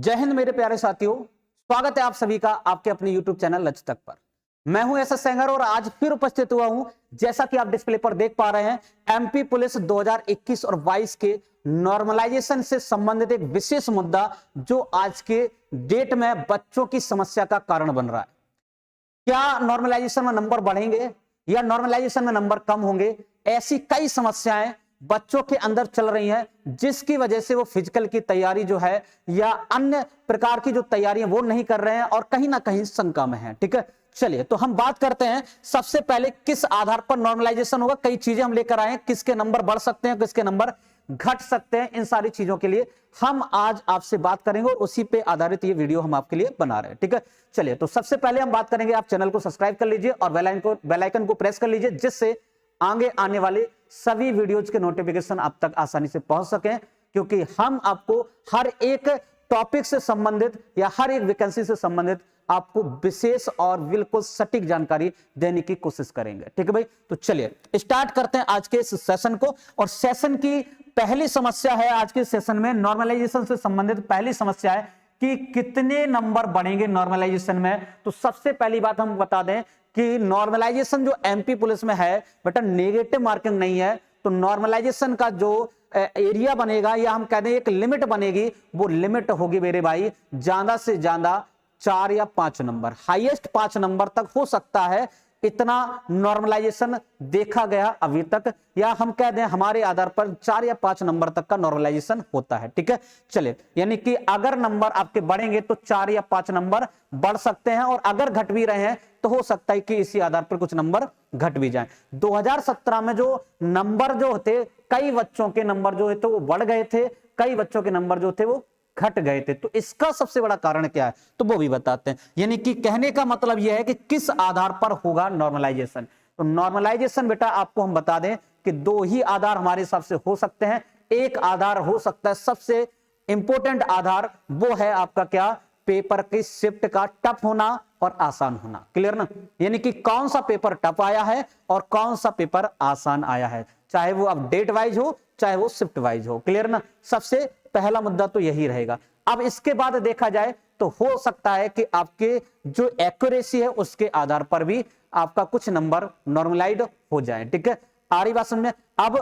जय हिंद मेरे प्यारे साथियों, स्वागत है आप सभी का आपके अपने YouTube चैनल लच तक पर। मैं हूं एस सेंगर और आज फिर उपस्थित हुआ हूं। जैसा कि आप डिस्प्ले पर देख पा रहे हैं, एमपी पुलिस 2021 और 22 के नॉर्मलाइजेशन से संबंधित एक विशेष मुद्दा जो आज के डेट में बच्चों की समस्या का कारण बन रहा है। क्या नॉर्मलाइजेशन में नंबर बढ़ेंगे या नॉर्मलाइजेशन में नंबर कम होंगे? ऐसी कई समस्याएं बच्चों के अंदर चल रही हैं, जिसकी वजह से वो फिजिकल की तैयारी जो है या अन्य प्रकार की जो तैयारियां वो नहीं कर रहे हैं और कहीं ना कहीं शंका में हैं। ठीक है, चलिए तो हम बात करते हैं सबसे पहले किस आधार पर नॉर्मलाइजेशन होगा। कई चीजें हम लेकर आए हैं, किसके नंबर बढ़ सकते हैं, किसके नंबर घट सकते हैं। इन सारी चीजों के लिए हम आज आपसे बात करेंगे और उसी पे आधारित ये वीडियो हम आपके लिए बना रहे हैं। ठीक है, चलिए तो सबसे पहले हम बात करेंगे, आप चैनल को सब्सक्राइब कर लीजिए और बेल आइकन को प्रेस कर लीजिए, जिससे आगे आने वाले सभी वीडियोज के नोटिफिकेशन आप तक आसानी से पहुंच सकें, क्योंकि हम आपको हर एक टॉपिक से संबंधित या हर एक वैकेंसी से संबंधित आपको विशेष और बिल्कुल सटीक जानकारी देने की कोशिश करेंगे। ठीक है भाई, तो चलिए स्टार्ट करते हैं आज के इस सेशन को। और सेशन की पहली समस्या है आज के सेशन में, नॉर्मलाइजेशन से संबंधित पहली समस्या है कि कितने नंबर बढ़ेंगे नॉर्मलाइजेशन में। तो सबसे पहली बात हम बता दें कि नॉर्मलाइजेशन जो एमपी पुलिस में है बेटा, नेगेटिव मार्किंग नहीं है। तो नॉर्मलाइजेशन का जो एरिया बनेगा या हम कहते हैं एक लिमिट बनेगी, वो लिमिट होगी मेरे भाई ज्यादा से ज्यादा 4 या 5 नंबर, हाईएस्ट 5 नंबर तक हो सकता है। इतना नॉर्मलाइजेशन देखा गया अभी तक, या हम कह दें हमारे आधार पर 4 या 5 नंबर तक का नॉर्मलाइजेशन होता है। ठीक है, चलिए यानी कि अगर नंबर आपके बढ़ेंगे तो 4 या 5 नंबर बढ़ सकते हैं, और अगर घट भी रहे हैं तो हो सकता है कि इसी आधार पर कुछ नंबर घट भी जाएं। 2017 में जो नंबर जो थे, कई बच्चों के नंबर जो थे वो बढ़ गए थे, कई बच्चों के नंबर जो थे वो घट गए थे। तो इसका सबसे बड़ा कारण क्या है तो वो भी बताते हैं। यानी कि कहने का मतलब यह है कि किस आधार पर होगा नॉर्मलाइजेशन। तो नॉर्मलाइजेशन बेटा आपको हम बता दें कि 2 ही आधार हमारे हिसाब से हो सकते हैं। एक आधार हो सकता है, सबसे इंपॉर्टेंट आधार, वो है आपका क्या, पेपर की शिफ्ट का टफ होना और आसान होना। क्लियर ना? यानी कि कौन सा पेपर टफ आया है और कौन सा पेपर आसान आया है, चाहे वो अब डेट वाइज हो चाहे वो शिफ्ट वाइज हो। क्लियर ना? सबसे पहला मुद्दा तो यही रहेगा। अब इसके बाद देखा जाए तो हो सकता है कि आपके जो एक्यूरेसी है उसके आधार पर भी आपका कुछ नंबर नॉर्मलाइज हो जाए। ठीक है, आ रही बात समझ में? अब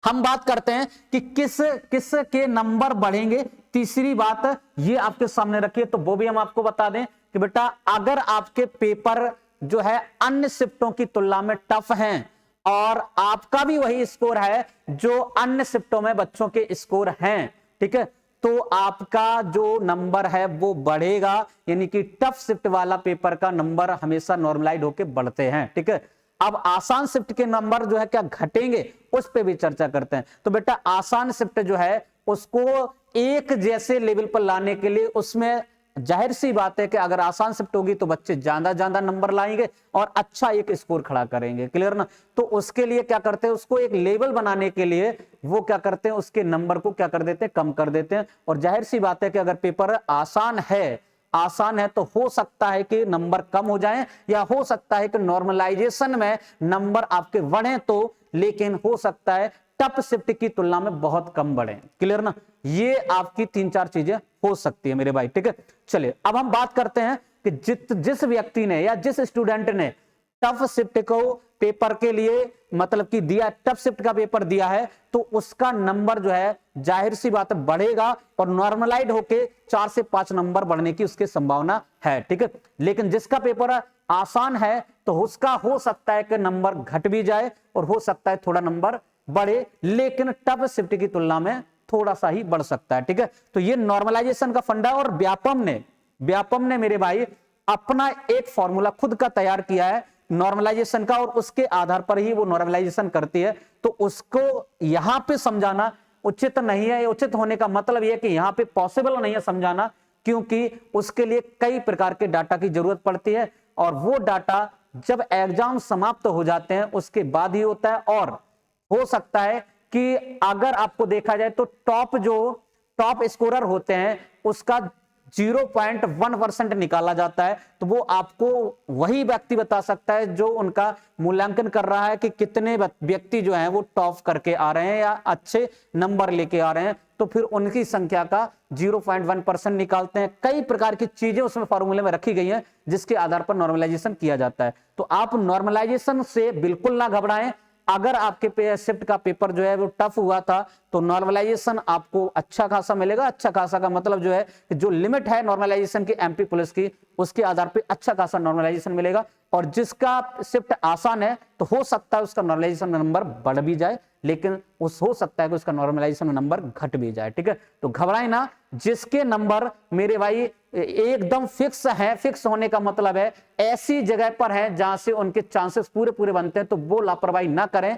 हम बात करते हैं कि किस किस के नंबर बढ़ेंगे। तीसरी बात ये आपके सामने रखिए, तो वो भी हम आपको बता दें कि बेटा अगर आपके पेपर जो है अन्य शिफ्टों की तुलना में टफ हैं और आपका भी वही स्कोर है जो अन्य शिफ्टों में बच्चों के स्कोर हैं, ठीक है, तो आपका जो नंबर है वो बढ़ेगा। यानी कि टफ शिफ्ट वाला पेपर का नंबर हमेशा नॉर्मलाइज होकर बढ़ते हैं। ठीक है, अब आसान शिफ्ट के नंबर जो है क्या घटेंगे, उस पे भी चर्चा करते हैं। तो बेटा आसान शिफ्ट जो है उसको एक जैसे लेवल पर लाने के लिए उसमें जाहिर सी बात है कि अगर आसान शिफ्ट होगी तो बच्चे ज्यादा नंबर लाएंगे और अच्छा एक स्कोर खड़ा करेंगे। क्लियर ना? तो उसके लिए क्या करते हैं, उसको एक लेवल बनाने के लिए वो क्या करते हैं, उसके नंबर को क्या कर देते हैं, कम कर देते हैं। और जाहिर सी बात है कि अगर पेपर आसान है तो हो सकता है कि नंबर कम हो जाएं, या हो सकता है कि नॉर्मलाइजेशन में नंबर आपके बढ़े तो, लेकिन हो सकता है टफ शिफ्ट की तुलना में बहुत कम बढ़े। क्लियर ना? ये आपकी 3-4 चीजें हो सकती है मेरे भाई। ठीक है, चलिए अब हम बात करते हैं कि जिस व्यक्ति ने या जिस स्टूडेंट ने टफ शिफ्ट को पेपर के लिए मतलब कि दिया, टफ शिफ्ट का पेपर दिया है, तो उसका नंबर जो है जाहिर सी बात है बढ़ेगा और नॉर्मलाइज होके 4 से 5 नंबर बढ़ने की उसकी संभावना है। ठीक है, लेकिन जिसका पेपर आसान है तो उसका हो सकता है कि नंबर घट भी जाए और हो सकता है थोड़ा नंबर बढ़े, लेकिन टफ शिफ्ट की तुलना में थोड़ा सा ही बढ़ सकता है। ठीक है, तो ये नॉर्मलाइजेशन का फंडा। और व्यापम ने मेरे भाई अपना एक फॉर्मूला खुद का तैयार किया है नॉर्मलाइजेशन का, और उसके आधार पर ही वो नॉर्मलाइजेशन करती है। तो उसको यहां पे समझाना उचित नहीं है। उचित होने का मतलब यह कि यहां पे पॉसिबल नहीं है समझाना, क्योंकि उसके लिए कई प्रकार के डाटा की जरूरत पड़ती है, और वो डाटा जब एग्जाम समाप्त हो जाते हैं उसके बाद ही होता है। और हो सकता है कि अगर आपको देखा जाए तो टॉप स्कोरर होते हैं उसका 0.1% निकाला जाता है, तो वो आपको वही व्यक्ति बता सकता है जो उनका मूल्यांकन कर रहा है कि कितने व्यक्ति जो हैं वो टॉप करके आ रहे हैं या अच्छे नंबर लेके आ रहे हैं, तो फिर उनकी संख्या का 0.1% निकालते हैं। कई प्रकार की चीजें उसमें फॉर्मूले में रखी गई हैं जिसके आधार पर नॉर्मलाइजेशन किया जाता है। तो आप नॉर्मलाइजेशन से बिल्कुल ना घबराएं। अगर आपके शिफ्ट का पेपर जो है वो टफ हुआ था तो नॉर्मलाइजेशन आपको अच्छा खासा मिलेगा। अच्छा खासा का मतलब जो है कि जो लिमिट है नॉर्मलाइजेशन की एमपी पुलिस की, उसके आधार पे अच्छा खासा नॉर्मलाइजेशन मिलेगा। और जिसका शिफ्ट आसान है तो हो सकता है उसका नॉर्मलाइजेशन नंबर बढ़ भी जाए, लेकिन हो सकता है कि उसका नॉर्मलाइजेशन नंबर घट भी जाए। ठीक है, तो घबराए ना। जिसके नंबर मेरे भाई एकदम फिक्स है, फिक्स होने का मतलब है ऐसी जगह पर है जहां से उनके चांसेस पूरे पूरे बनते हैं, तो वो लापरवाही ना करें,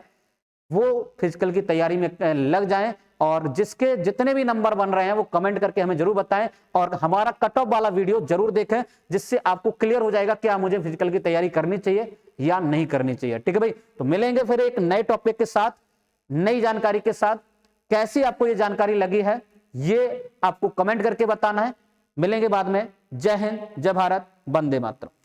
वो फिजिकल की तैयारी में लग जाएं। और जिसके जितने भी नंबर बन रहे हैं वो कमेंट करके हमें जरूर बताएं और हमारा कट ऑफ वाला वीडियो जरूर देखें, जिससे आपको क्लियर हो जाएगा क्या मुझे फिजिकल की तैयारी करनी चाहिए या नहीं करनी चाहिए। ठीक है भाई, तो मिलेंगे फिर एक नए टॉपिक के साथ, नई जानकारी के साथ। कैसी आपको ये जानकारी लगी है ये आपको कमेंट करके बताना है। मिलेंगे बाद में। जय हिंद, जय भारत, वंदे मातरम।